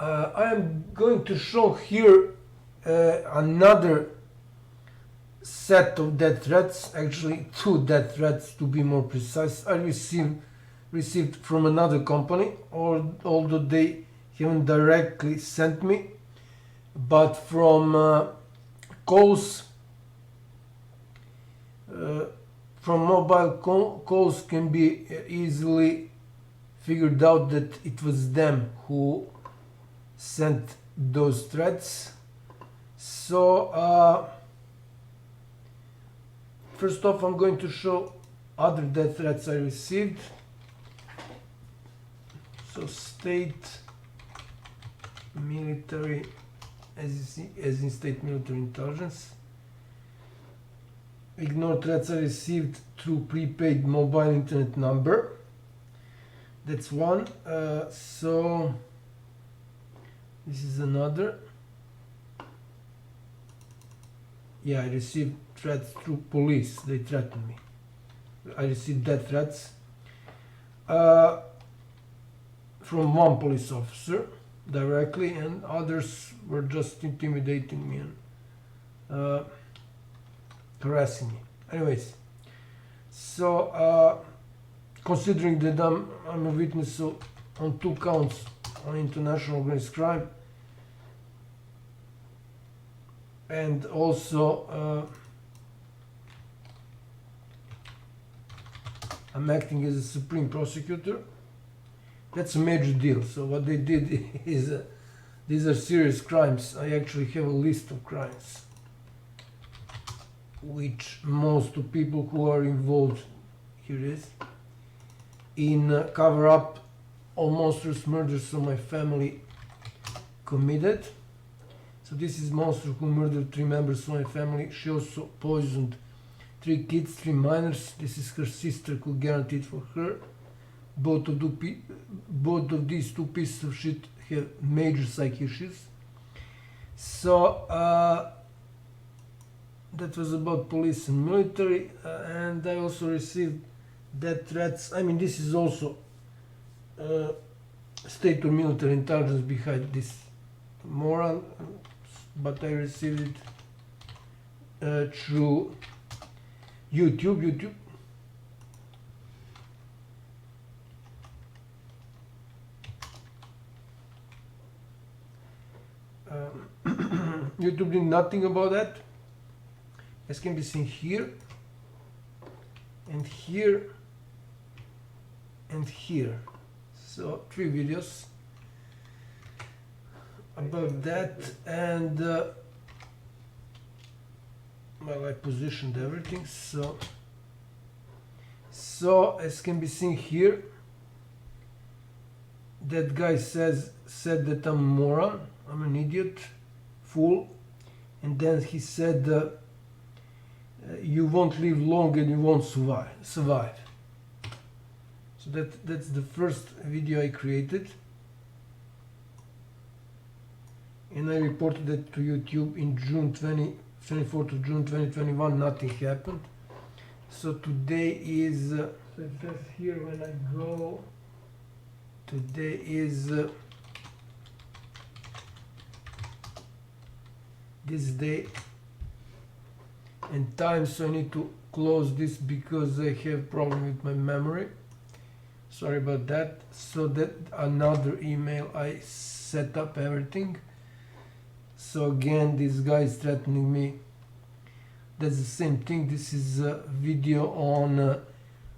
I am going to show here another set of death threats, actually 2 death threats to be more precise. I received from another company, although they haven't directly sent me, but from calls, from mobile calls can be easily figured out that it was them who sent those threats. So first off, I'm going to show other death threats I received. So state military, as in state military intelligence. Ignore threats I received through prepaid mobile internet number. That's one. So this is another. Yeah, I received threats through police. They threatened me. I received death threats from one police officer directly, and others were just intimidating me and harassing me. Anyways, so considering that I'm a witness on 2 counts on international organized crime, and also I'm acting as a supreme prosecutor, that's a major deal. So what they did is these are serious crimes. I actually have a list of crimes which most of people who are involved, here it is, in cover up all monstrous murders of my family committed. So this is monster who murdered 3 members of my family. She also poisoned 3 kids, 3 minors. This is her sister who guaranteed for her. Both of these 2 pieces of shit have major psych issues. So that was about police and military, and I also received death threats. I mean, this is also state or military intelligence behind this moral, but I received it through YouTube. YouTube did nothing about that, as can be seen here, and here, and here. So 3 videos about that, and well, I positioned everything. So as can be seen here, that guy said that I'm a moron, I'm an idiot, fool, and then he said you won't live long and you won't survive. So that's the first video I created, and I reported it to YouTube in 24th of June 2021. Nothing happened. So today is so it says here when I go, today is this day and time, so I need to close this because I have problem with my memory. Sorry about that. So that another email, I set up everything. So again, this guy is threatening me. That's the same thing. This is a video on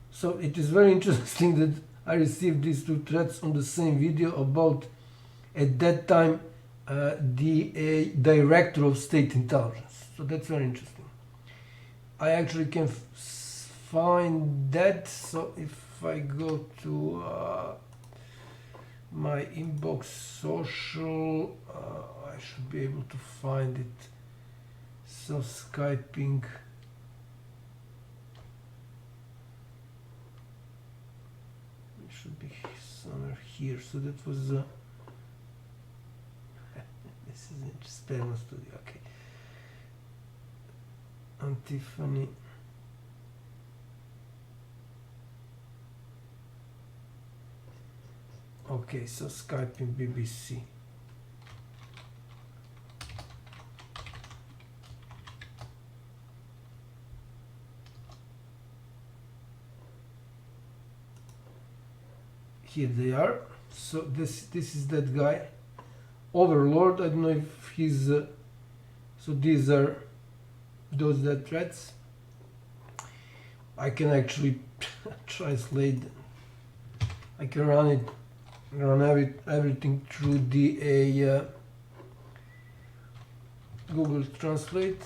so it is very interesting that I received these 2 threats on the same video about, at that time, the director of state intelligence. So that's very interesting. I actually can find that. So if I go to my inbox social, I should be able to find it. So Skyping, it should be somewhere here. So that was this is Sperma Studio. Okay, Tiffany. Okay, so Skyping BBC. here they are. So this is that guy, Overlord. I don't know if he's so these are those death threats. I can actually translate. I can run everything through the Google Translate.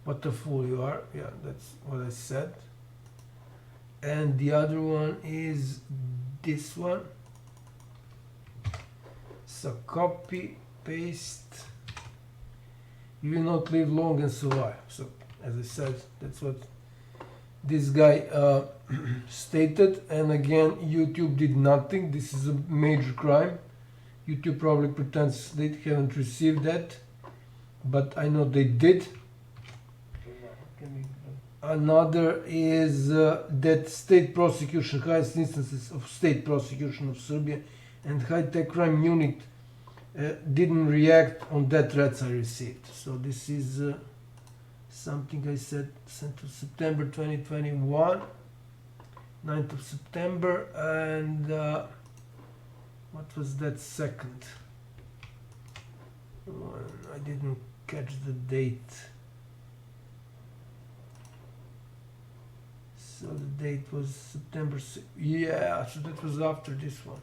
What a fool you are. Yeah, that's what I said. And the other one is this one. So copy, paste. You will not live long and survive. So as I said, that's what this guy stated. And again, YouTube did nothing. This is a major crime. YouTube probably pretends they haven't received that, but I know they did. Another is that state prosecution, highest instances of state prosecution of Serbia and high-tech crime unit didn't react on death threats I received. So this is something I said sent to September 2021, 9th of September, and what was that second one? I didn't catch the date. So the date was September 6th. Yeah, so that was after this one.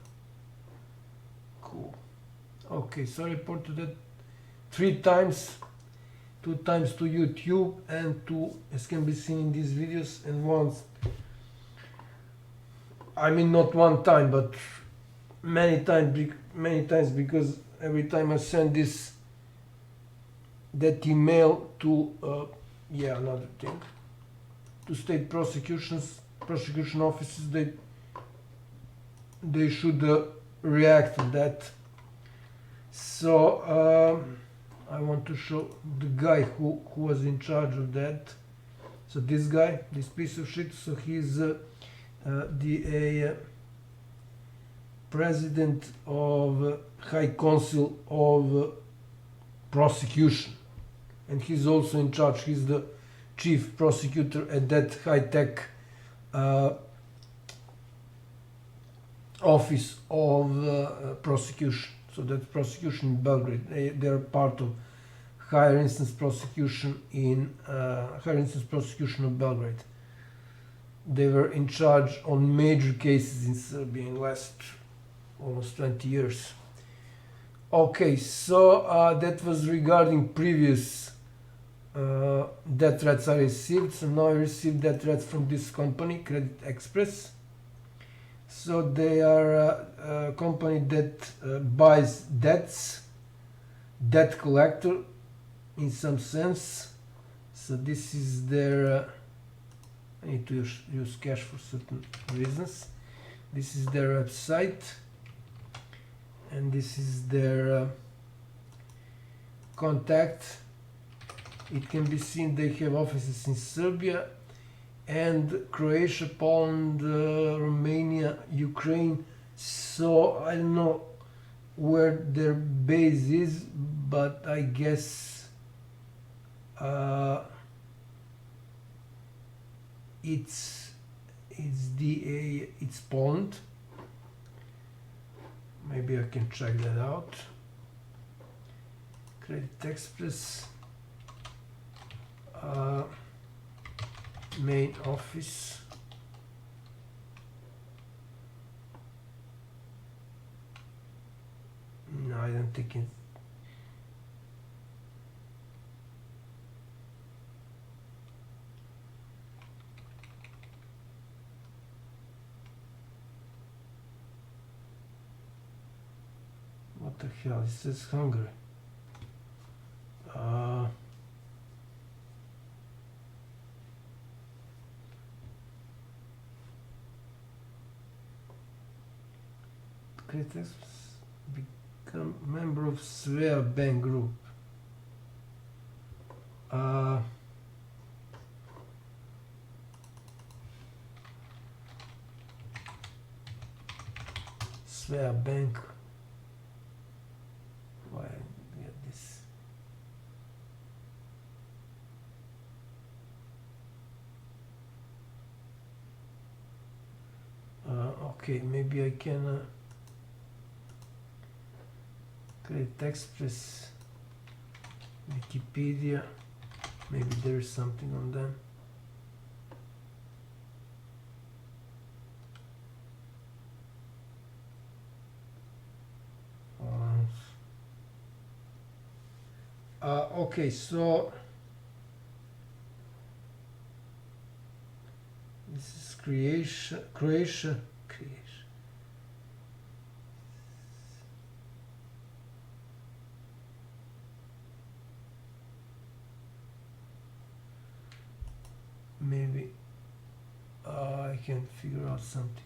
Cool. Okay, so I reported that 3 times, 2 times to YouTube and to, as can be seen in these videos, and once, I mean not one time, but many times, because every time I send that email to, yeah, another thing, to state prosecution offices, they should react to that. So I want to show the guy who was in charge of that. So this guy, this piece of shit, so he's the president of High Council of Prosecution, and he's also in charge. He's the chief prosecutor at that high-tech office of prosecution. So that's prosecution in Belgrade. They're part of higher instance prosecution of Belgrade. They were in charge on major cases in Serbia in the last almost 20 years. Okay, so that was regarding previous death threats I received. So now I received death threats from this company, CREDITEXPRESS. So they are a company that buys debts, debt collector in some sense. So this is their, I need to use cash for certain reasons. This is their website, and this is their contact. It can be seen they have offices in Serbia and Croatia, Poland, Romania, Ukraine. So I don't know where their base is, but I guess it's Poland. Maybe I can check that out. CREDITEXPRESS main office. No, I don't think it. What the hell? It says Hungary. Become member of SHQIP group. SHQIP. Why I get this? Okay, maybe I can CREDITEXPRESS, Wikipedia, maybe there's something on them. Okay, so this is Croatia. Maybe I can figure out something.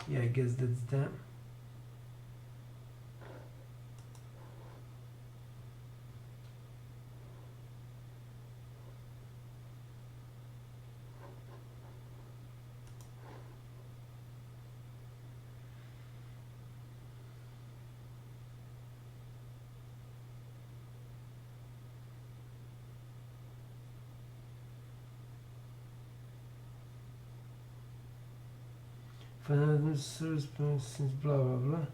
Yeah, I guess that's them. Financial service since blah blah blah.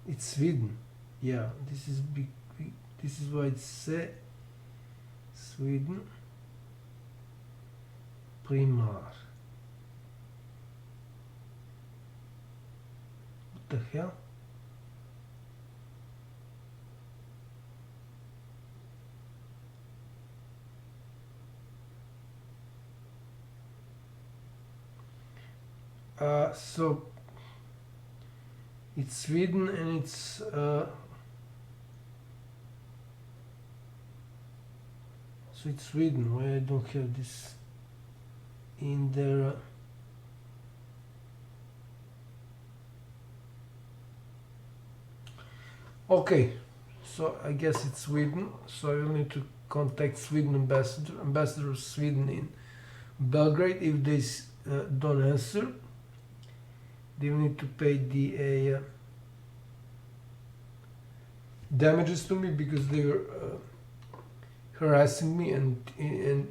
It's Sweden. Yeah, this is big. This is why it's Sweden. Primar. What the hell? So it's Sweden and it's so it's Sweden. Why I don't have this in there? Okay, so I guess it's Sweden. So I will need to contact Sweden ambassador of Sweden in Belgrade. If they don't answer, they will need to pay the damages to me because they were harassing me and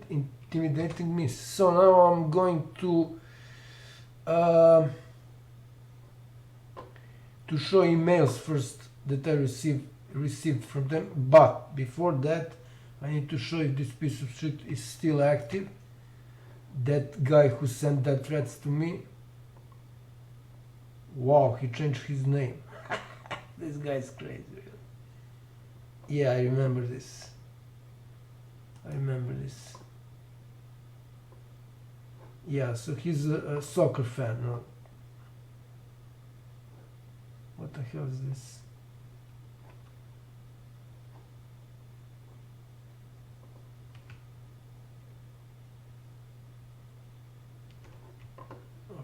intimidating me. So now I'm going to show emails first that I received from them. But before that, I need to show if this piece of shit is still active. That guy who sent that threats to me. Wow, he changed his name. This guy's crazy. Yeah, I remember this. Yeah, so he's a soccer fan. No? What the hell is this?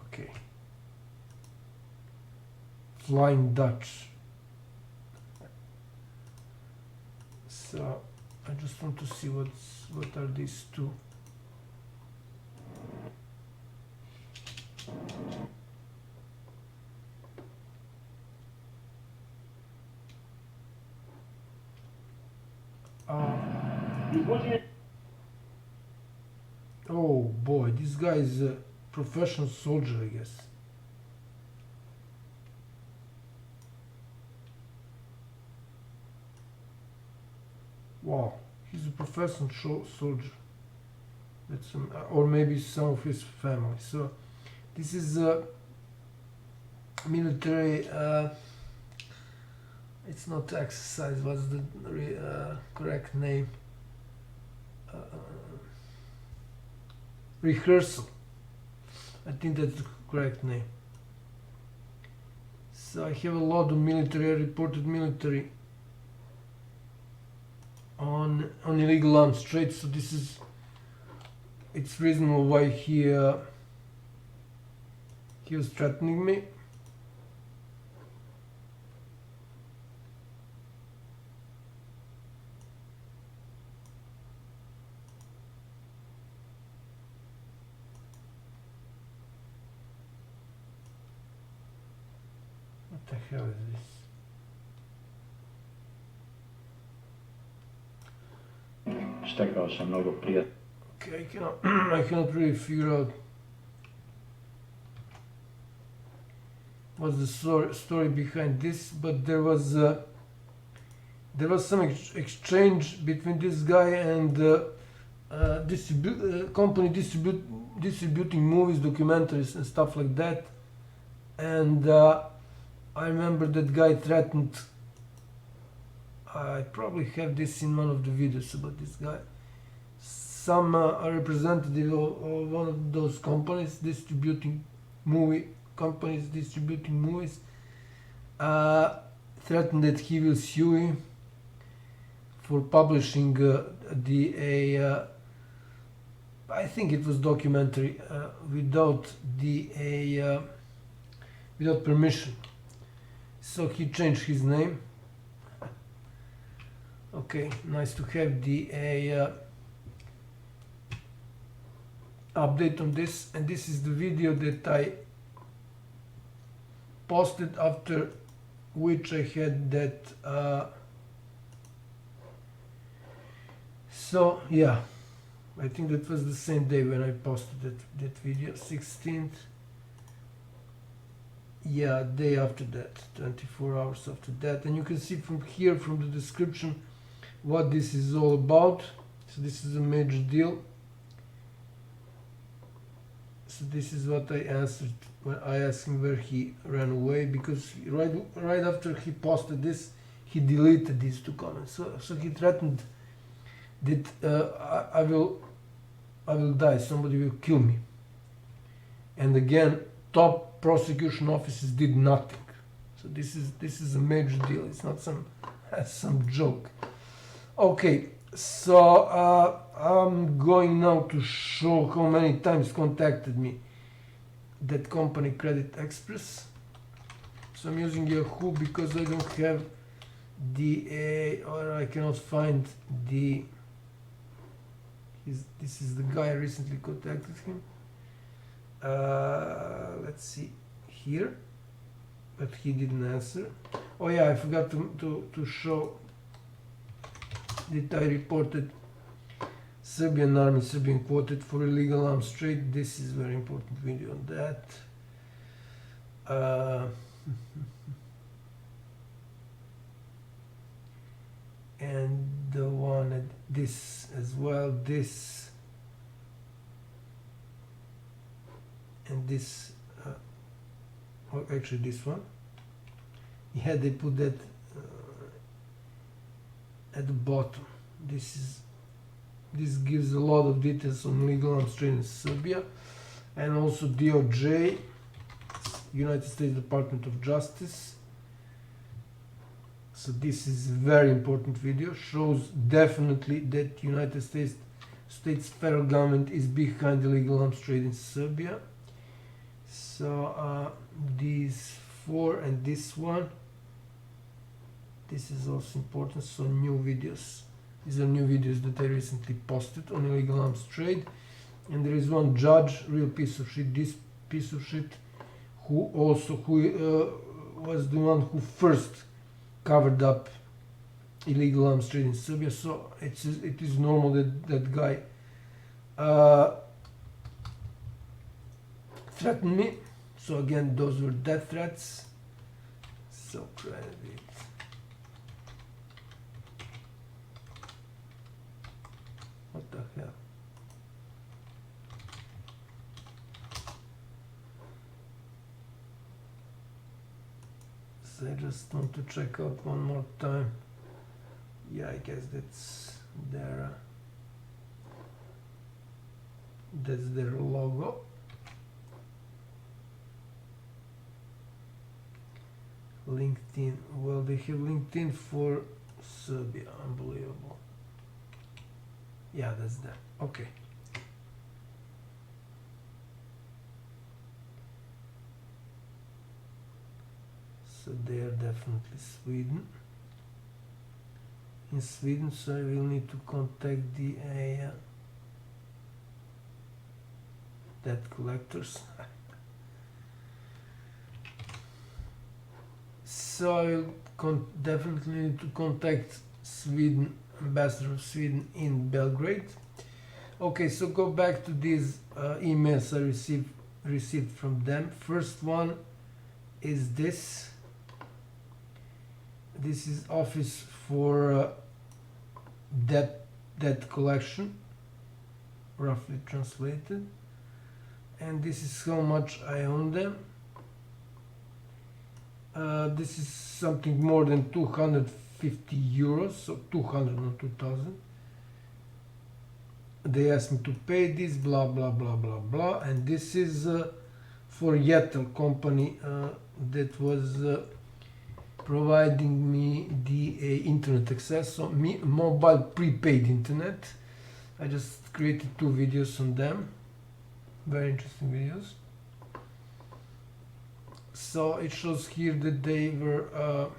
Okay. Flying Dutch. So I just want to see what are these two. Oh boy, this guy is a professional soldier, I guess. Wow, he's a professional soldier. That's or maybe some of his family. So this is a military. It's not exercise. What's the correct name? Rehearsal. I think that's the correct name. So I have a lot of military, reported military on illegal arms trade. So this is, it's reasonable why he was threatening me. What the hell is this? stekao sam mnogo prijatelja. Okay, I cannot really figure out what's the story behind this, but there was some exchange between this guy and company distributing movies, documentaries, and stuff like that. And I remember that guy threatened. I probably have this in one of the videos about this guy. Some representative of one of those companies distributing movies threatened that he will sue him for publishing I think it was documentary without without permission. So he changed his name. Okay, nice to have the update on this, and this is the video that I posted after which I had that so yeah, I think that was the same day when I posted that video, 16th. Yeah, day after that, 24 hours after that. And you can see from here, from the description, what this is all about. So this is a major deal. So this is what I answered when I asked him where he ran away, because right after he posted this, he deleted these two comments. So he threatened that I will die, somebody will kill me. And again, top prosecution offices did nothing. So this is a major deal. It's not some joke. Okay, so I'm going now to show how many times contacted me that company, CREDITEXPRESS. So I'm using Yahoo because I don't have or I cannot find this is the guy I recently contacted him. Let's see here, but he didn't answer. Oh yeah, I forgot to show that I reported Serbian army, Serbian quoted for illegal arms trade. This is very important video on that. And the one at this as well, this and this, or actually this one. Yeah, they put that at the bottom. This gives a lot of details on legal arms trade in Serbia, and also DOJ, United States Department of Justice. So this is a very important video, shows definitely that United States federal government is behind illegal arms trade in Serbia. So these four and this one, this is also important. So new videos, these are new videos that I recently posted on illegal arms trade. And there is one judge, real piece of shit, this piece of shit, who was the one who first covered up illegal arms trade in Serbia. So it is normal that guy threatened me. So again, those were death threats. So credit. What the hell? So I just want to check out one more time. Yeah, I guess that's their logo. LinkedIn. Well, they have LinkedIn for Serbia. Unbelievable. Yeah, that's that. Okay. So they are definitely Sweden. In Sweden, so I will need to contact the debt collectors. So I will definitely need to contact Sweden ambassador of Sweden in Belgrade. Okay, so go back to these emails I received from them. First one is this. This is office for debt collection, roughly translated, and this is how much I own them. This is something more than 250 euros, so 200, not 2000. They asked me to pay this, blah blah blah blah blah, and this is for Yettel company that was providing me the internet access, so mobile prepaid internet. I just created 2 videos on them, very interesting videos. So it shows here that they were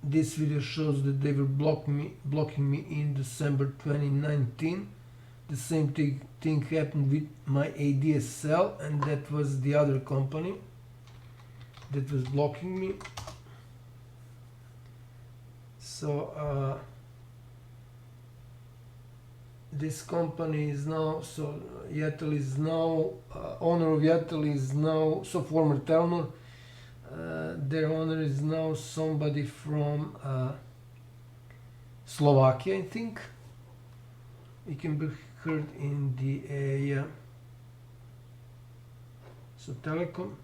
this video shows that they were blocking me in December 2019. The same thing happened with my ADSL, and that was the other company that was blocking me. So this company is now, so Yettel is now, owner of Yettel is now, so former Telnor, their owner is now somebody from Slovakia, I think. It can be heard in the so Telecom.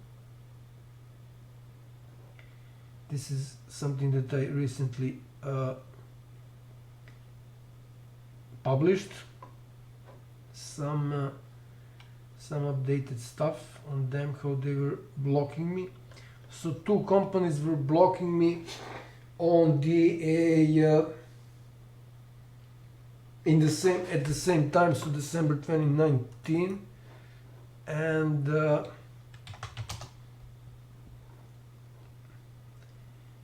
This is something that I recently published, some updated stuff on them, how they were blocking me. So 2 companies were blocking me on the at the same time, so December 2019, and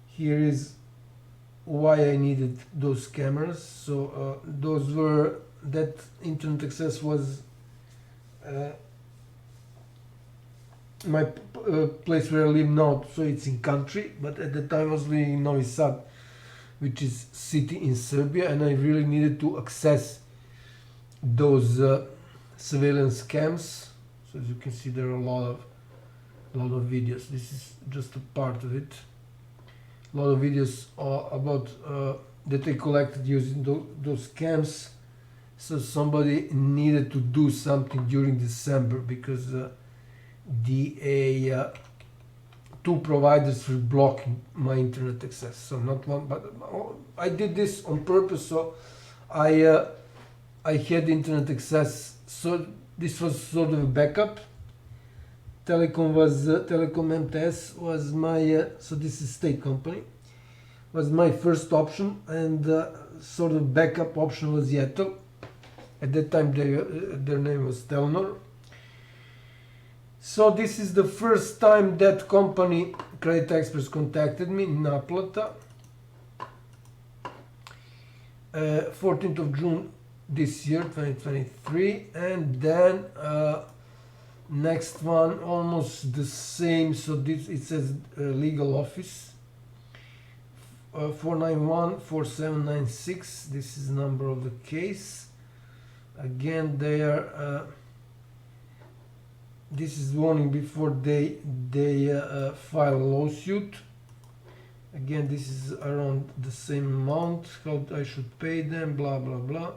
here is why I needed those cameras. So those were, that internet access was my place where I live now, so it's in country, but at the time I was living in Novi Sad, which is city in Serbia, and I really needed to access those surveillance cams. So as you can see, there are a lot of videos. This is just a part of it. A lot of videos about that I collected using those cams. So somebody needed to do something during December, because the 2 providers were blocking my internet access. So not one, but I did this on purpose. So I had internet access. So this was sort of a backup. Telecom MTS was my so this is state company, was my first option, and sort of backup option was Yettel. At that time their name was Telnor. So this is the first time that company, CREDITEXPRESS, contacted me, Naplata, 14th of June this year, 2023, and then next one almost the same. So this, it says legal office, 491-4796. This is the number of the case. Again, they are this is warning before they file a lawsuit. Again, this is around the same amount, how I should pay them, blah blah blah.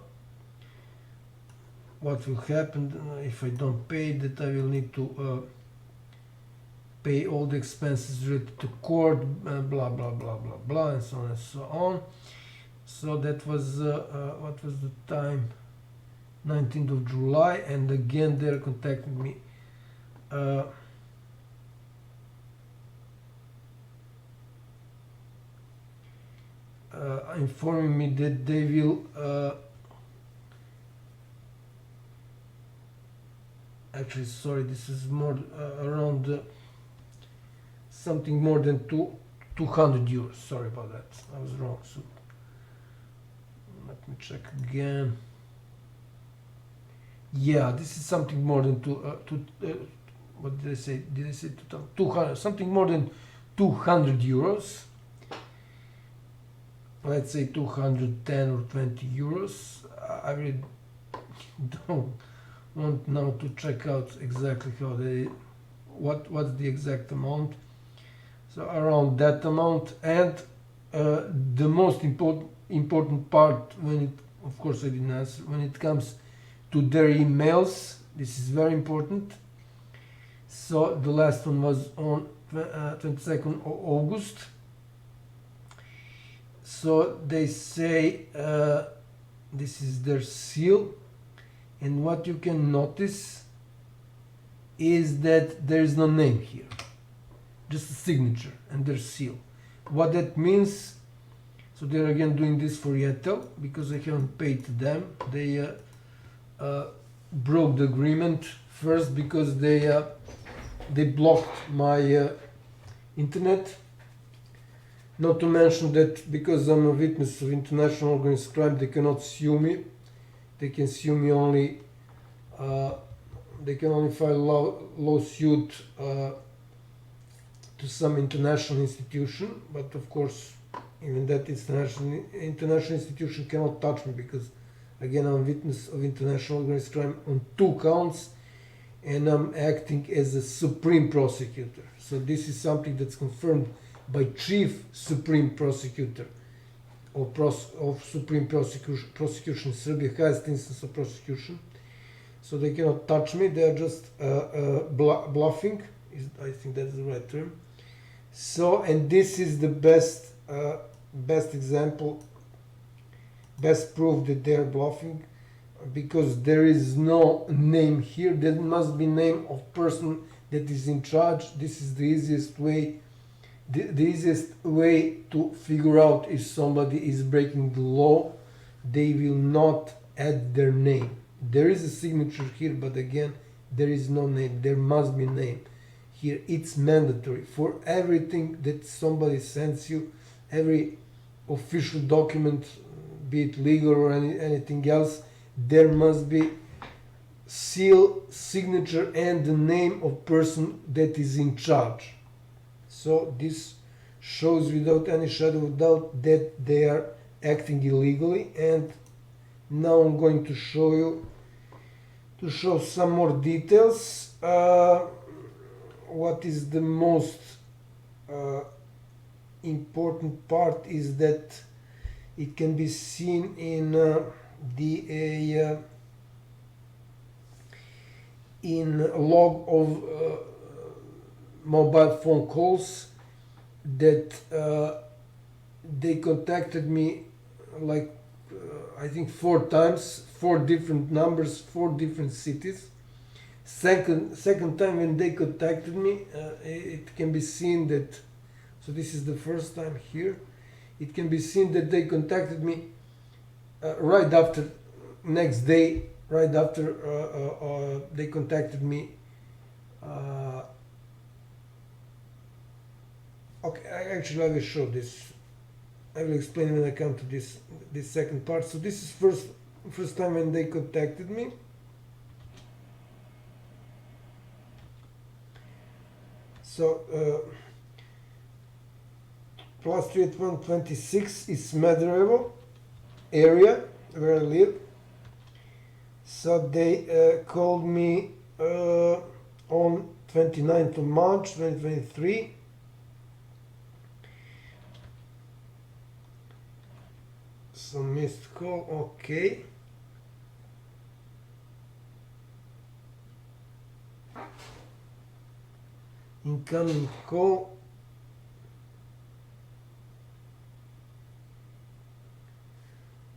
What will happen if I don't pay, that I will need to pay all the expenses related to court, blah blah blah blah blah, and so on and so on. So that was what was the time? 19th of July, and again they're contacting me informing me that they will actually, sorry, this is more around something more than 200 euros. Sorry about that, I was wrong. So let me check again. Yeah, this is something more than what did I say? Did I say 200? Something more than 200 euros. let's say 210 or 20 euros. I really don't want now to check out exactly how they, what's the exact amount. So around that amount. And the most important part, when it, of course I didn't answer, when it comes to their emails, this is very important. So the last one was on 22nd of August. So they say this is their seal, and what you can notice is that there is no name here, just a signature and their seal. What that means, so they're again doing this for Yetel because I haven't paid to them. They broke the agreement first because they blocked my internet. Not to mention that because I'm a witness of international organized crime, they cannot sue me. They can sue me only. They can only file lawsuit to some international institution. But of course, even that international institution cannot touch me because, again, I'm a witness of international organized crime on 2 counts, and I'm acting as a supreme prosecutor. So this is something that's confirmed by Chief Supreme Prosecutor of Supreme Prosecution Serbia, highest instance of prosecution. So they cannot touch me. They are just bluffing. I think that's the right term. So, and this is the best example, best proof that they are bluffing, because there is no name here. There must be name of person that is in charge. This is the easiest way. The easiest way to figure out if somebody is breaking the law. They will not add their name. There is a signature here, but again, there is no name. There must be name here. It's mandatory for everything that somebody sends you, every official document, be it legal or anything else. There must be seal, signature, and the name of person that is in charge. So this shows without any shadow of doubt that they are acting illegally. And now I'm going to show you, to show some more details. What is the most important part is that it can be seen in in log of mobile phone calls that they contacted me like I think 4 times, 4 different numbers, 4 different cities. Second time when they contacted me, it can be seen that, so this is the first time here, it can be seen that they contacted me right after, next day, right after they contacted me. Okay, actually I will show this. I will explain when I come to this second part. So this is first time when they contacted me. So +3126 is Smederevo area where I live. So they called me on 29th of March 2023. So missed call, okay. Incoming call.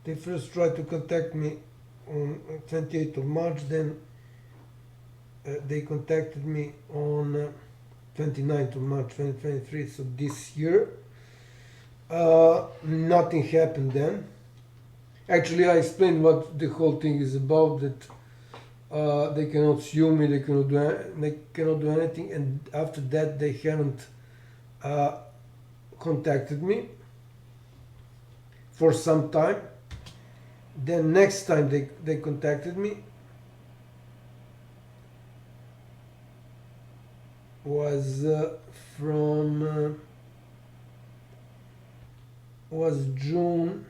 They first tried to contact me on 28th of March, then they contacted me on 29th of March 2023, so this year. Nothing happened then. Actually, I explained what the whole thing is about, that they cannot sue me, they cannot do anything, and after that they haven't contacted me for some time. Then next time they contacted me was from was June.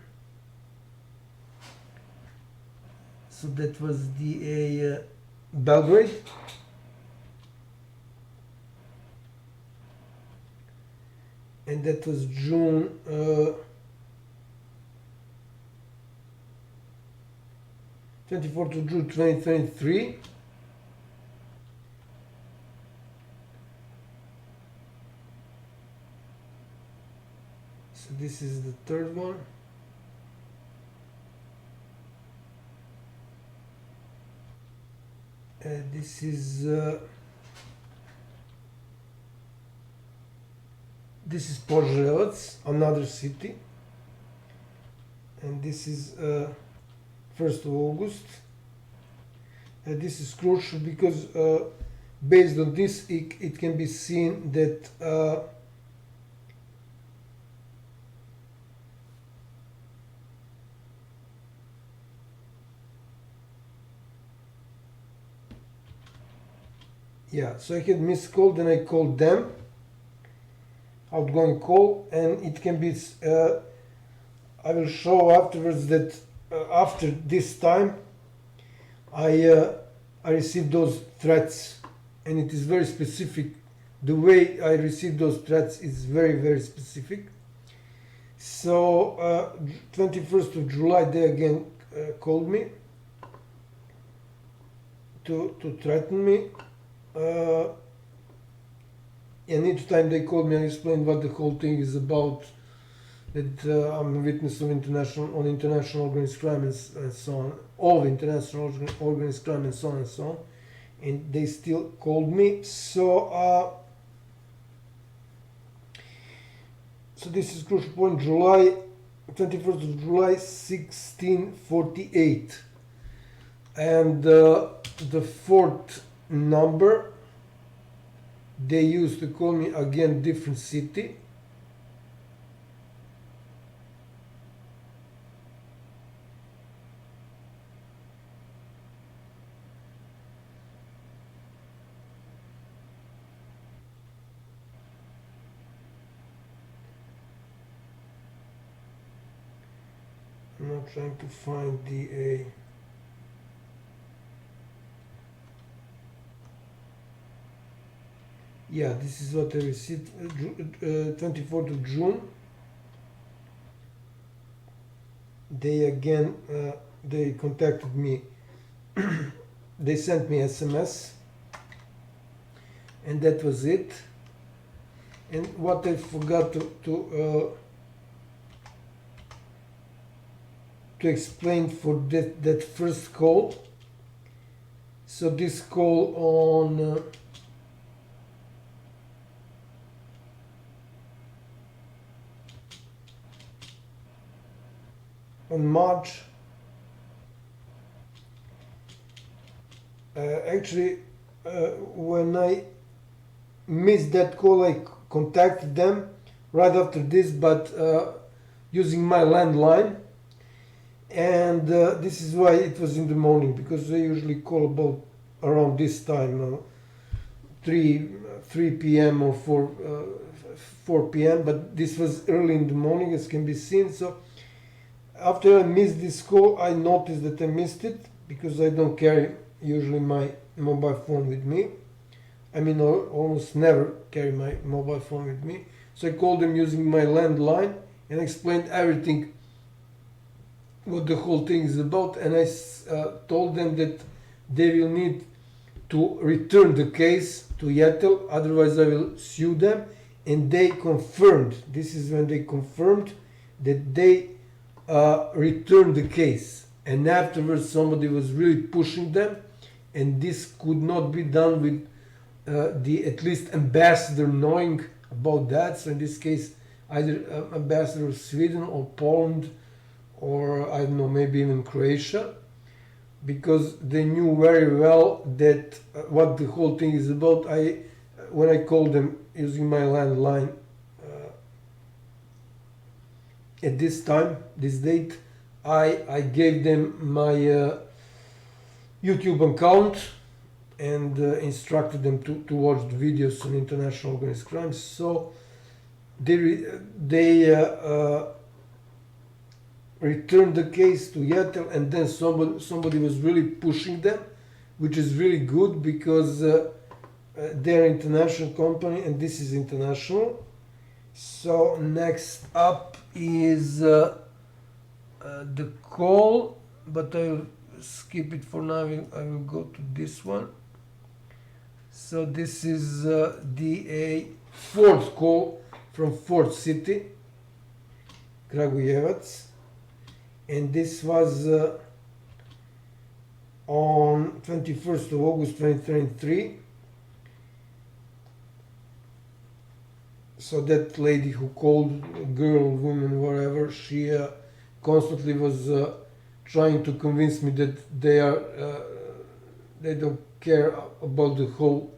So that was DA Belgrade. And that was June 24th of June 2023. So this is the third one. This is Požarevac, another city, and this is 1st of August. This is crucial because based on this it can be seen that yeah, so I had missed call, then I called them, outgoing call, and it can be, I will show afterwards that after this time I received those threats, and it is very specific. The way I received those threats is very, very specific. So 21st of July they again called me to threaten me. And each time they called me, I explained what the whole thing is about, that I'm a witness of international organized crime and so on, of international organized crime and so on and so on, and they still called me. So so this is crucial point, 21st of July 1648, and the fourth number they used to call me again, different city. I'm not trying to find the yeah, this is what I received, 24th of June. They again, they contacted me, they sent me SMS, and that was it. And what I forgot to explain for that first call. So this call on March, actually when I missed that call, I contacted them right after this, but using my landline, and this is why it was in the morning, because they usually call about around this time, 3 p.m. or 4 p.m., but this was early in the morning, as can be seen. So after I missed this call, I noticed that I missed it, because I don't carry usually my mobile phone with me. I mean, I almost never carry my mobile phone with me. So I called them using my landline and explained everything, what the whole thing is about, and I told them that they will need to return the case to Yetel, otherwise I will sue them. And they confirmed, this is when they confirmed that they returned the case, and afterwards somebody was really pushing them, and this could not be done with the at least ambassador knowing about that. So in this case, either ambassador of Sweden or Poland, or I don't know, maybe even Croatia, because they knew very well that what the whole thing is about. When I called them using my landline at this time, this date, I gave them my YouTube account and instructed them to watch the videos on international organized crimes. So they returned the case to Yetel, and then somebody was really pushing them, which is really good because they're an international company and this is international. So next up is the call, but I'll skip it for now. I will go to this one. So this is the fourth call from Fourth City, Kragujevac, and this was on 21st of August 2023. So that lady who called, girl, woman, whatever, she constantly was trying to convince me that they don't care about the whole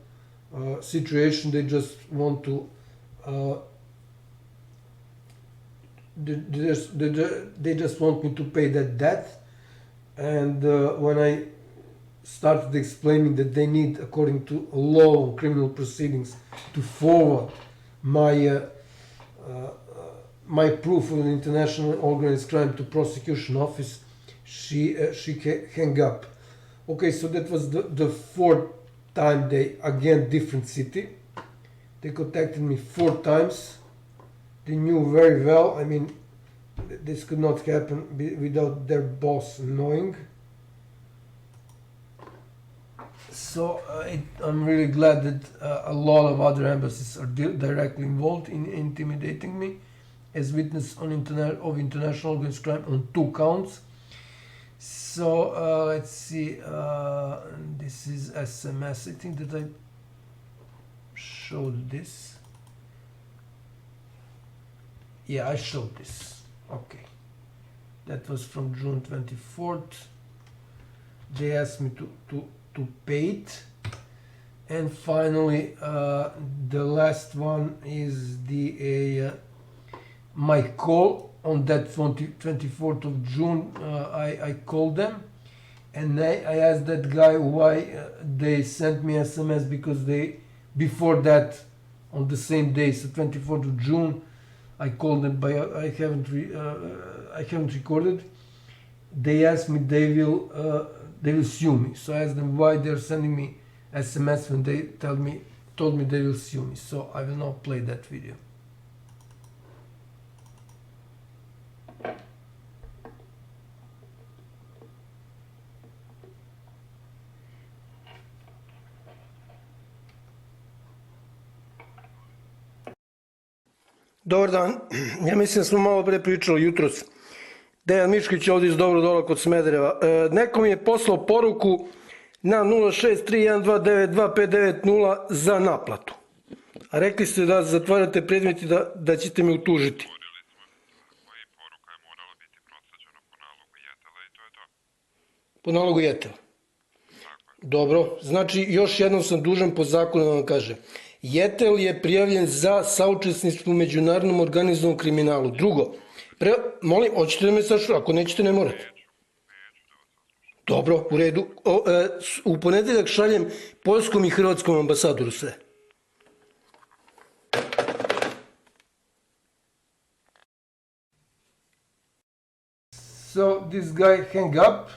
situation. They just want to they just want me to pay that debt. And when I started explaining that they need, according to law on criminal proceedings, to forward my my proof of an international organized crime to prosecution office, she hung up. Okay, so that was the fourth time they, again different city, they contacted me 4 times. They knew very well, I mean, this could not happen without their boss knowing. So I'm really glad that a lot of other embassies are directly involved in intimidating me as witness on international organized crime on 2 counts. So let's see, this is SMS, I think that I showed this. Yeah, I showed this. Okay. That was from June 24th. They asked me to pay it. And finally, the last one is the my call on that 24th of June. I called them and I asked that guy why they sent me SMS, because they, before that, on the same day, so 24th of June, I called them, but I haven't recorded. They asked me they will sue me. So I asked them why they're sending me SMS when they told me they will sue me. So I will now play that video. Dobar dan, ja mislim da smo malo pre pričali jutros. Dejan Mišković ovdje iz Dobro dola kod Smedereva. Neko mi je poslao poruku na 0631292590 za naplatu. A rekli ste da zatvarate predmet i da ćete me utužiti. Koji poruka je morala biti prosleđena po nalogu Jetela i to je to. Po nalogu Jetela. Dobro, znači još jednom sam dužan po zakonu da vam kažem. Jetel je prijavljen za saučesništvo u međunarodnom organizovanom kriminalu. Drugo, molim, hoćete da me saslušate, ako nećete ne morate. Neću da vas saslušam. Dobro, u redu. U ponedeljak šaljem poljskom i hrvatskom ambasadoru sve. So this guy hang up.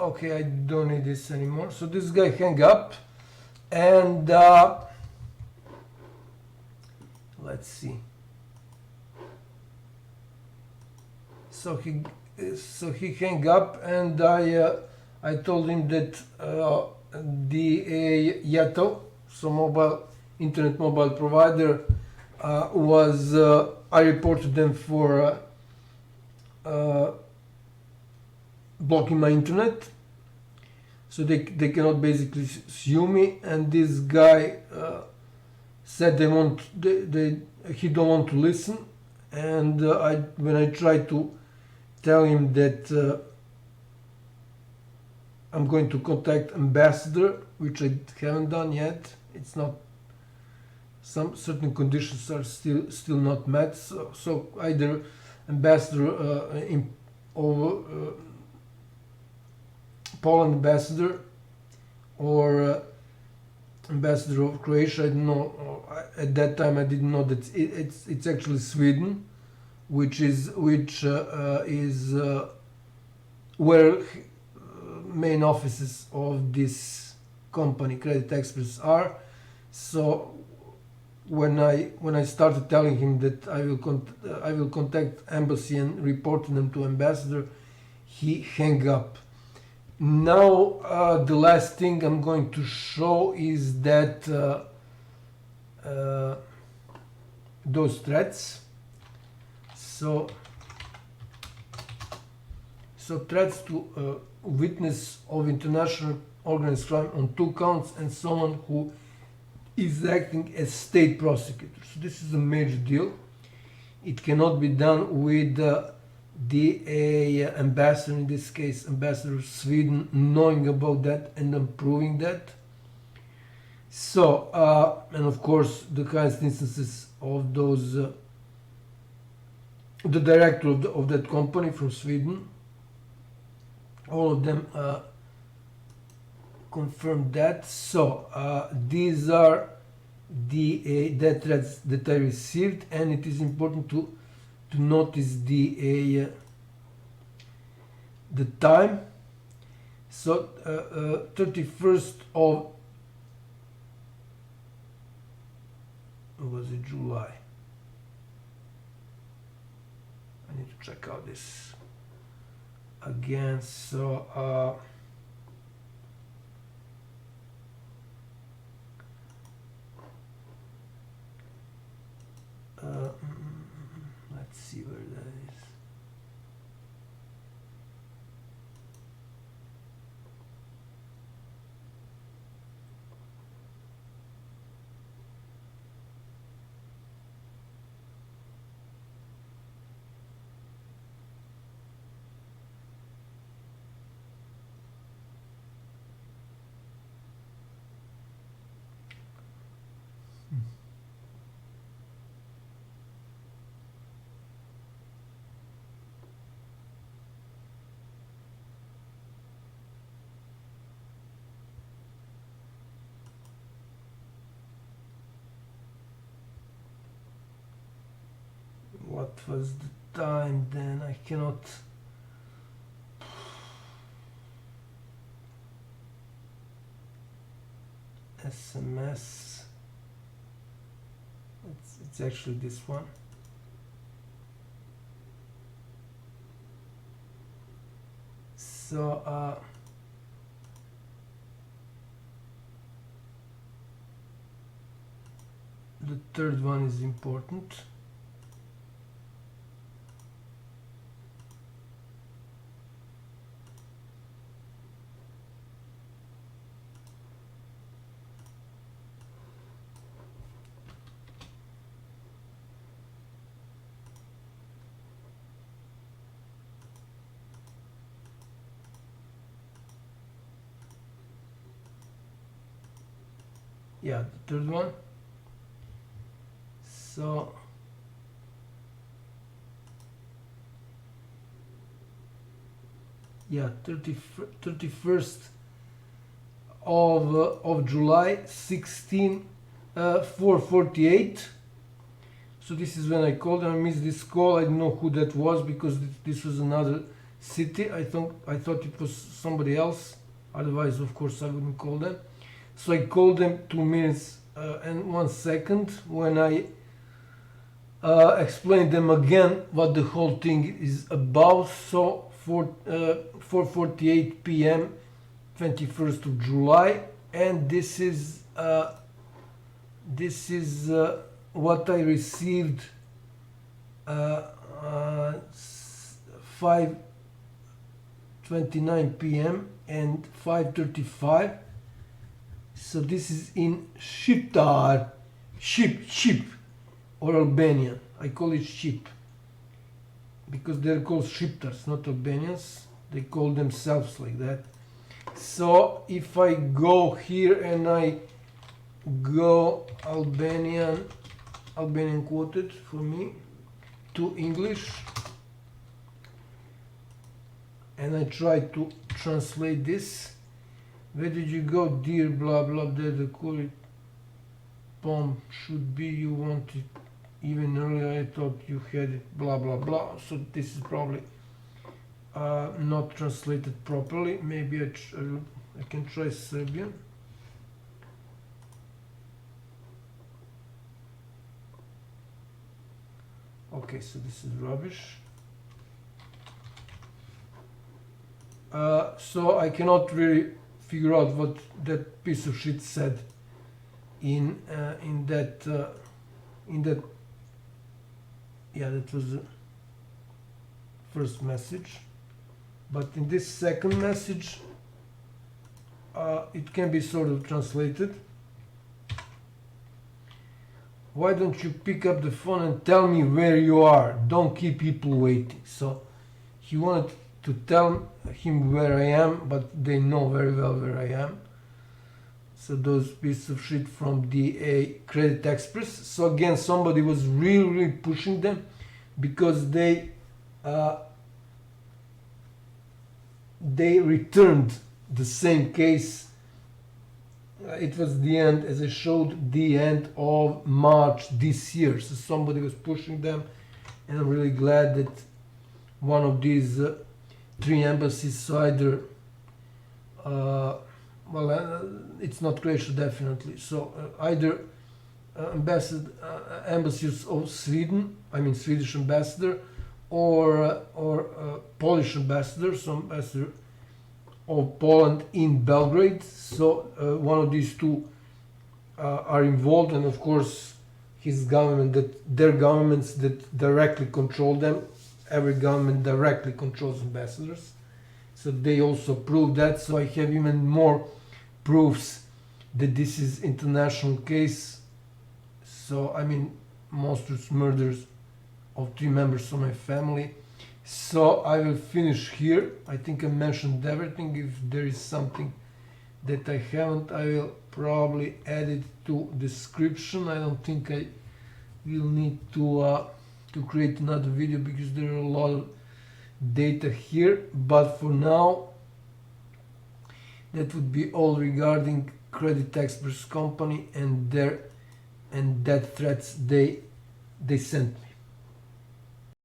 Okay, I don't need this anymore. So this guy hang up, and let's see. So he hang up, and I told him that the Yato, so internet mobile provider, was I reported them for blocking my internet, so they cannot basically sue me. And this guy said he don't want to listen. And when I tried to tell him that I'm going to contact ambassador, which I haven't done yet, it's not, some certain conditions are still not met, so either ambassador Poland ambassador or ambassador of Croatia. I don't know. At that time, I didn't know that it's actually Sweden, which is where main offices of this company CREDITEXPRESS are. So when I started telling him that I will contact embassy and report them to ambassador, he hung up. Now the last thing I'm going to show is that those threats. So threats to witness of international organized crime on 2 counts and someone who is acting as state prosecutor. So this is a major deal. It cannot be done with the ambassador, in this case ambassador of Sweden, knowing about that and approving that. So and of course the highest instances of those the director of that company from Sweden, all of them confirmed that. So these are the death threats that I received, and it is important to notice the time. So 31st of was it July? I need to check out this again. So let's see where that is. What was the time then? I cannot. SMS. It's actually this one. So the third one is important. Yeah, the third one. So yeah, 31st of July, 4:48. So this is when I called, and I missed this call. I don't know who that was because this was another city. I thought it was somebody else. Otherwise, of course, I wouldn't call them. So I called them 2 minutes and 1 second when I explained them again what the whole thing is about. So 4:48 p.m. 21st of July, and this is what I received 5:29 p.m. and 5:35. So this is in SHQIP or Albanian. I call it SHQIP because they're called Shqiptars, not Albanians. They call themselves like that. So if I go here and I go Albanian quoted for me to English, and I try to translate this. Where did you go, dear blah blah, there the call it bomb should be, you want it even earlier I thought you had it, blah blah blah. So this is probably not translated properly. Maybe I can try Serbian. Okay, so this is rubbish. So I cannot really figure out what that piece of shit said in that yeah, that was the first message, but in this second message it can be sort of translated. Why don't you pick up the phone and tell me where you are? Don't keep people waiting. So he wanted to tell him where I am, but they know very well where I am. So those pieces of shit from the CREDITEXPRESS. So again, somebody was really pushing them because they returned the same case. It was the end, as I showed, the end of March this year. So somebody was pushing them, and I'm really glad that one of these three embassies, so either it's not Croatia definitely, so either embassies of Sweden, I mean Swedish ambassador, or Polish ambassador, some ambassador of Poland in Belgrade. So one of these two are involved, and of course his government, their governments that directly control them. Every government directly controls ambassadors, so they also prove that. So I have even more proofs that this is international case. So I mean monstrous murders of 3 members of my family. So I will finish here. I think I mentioned everything. If there is something that I haven't, I will probably add it to description. I don't think I will need to create another video because there are a lot of data here. But for now, that would be all regarding CREDITEXPRESS company and death threats they sent me.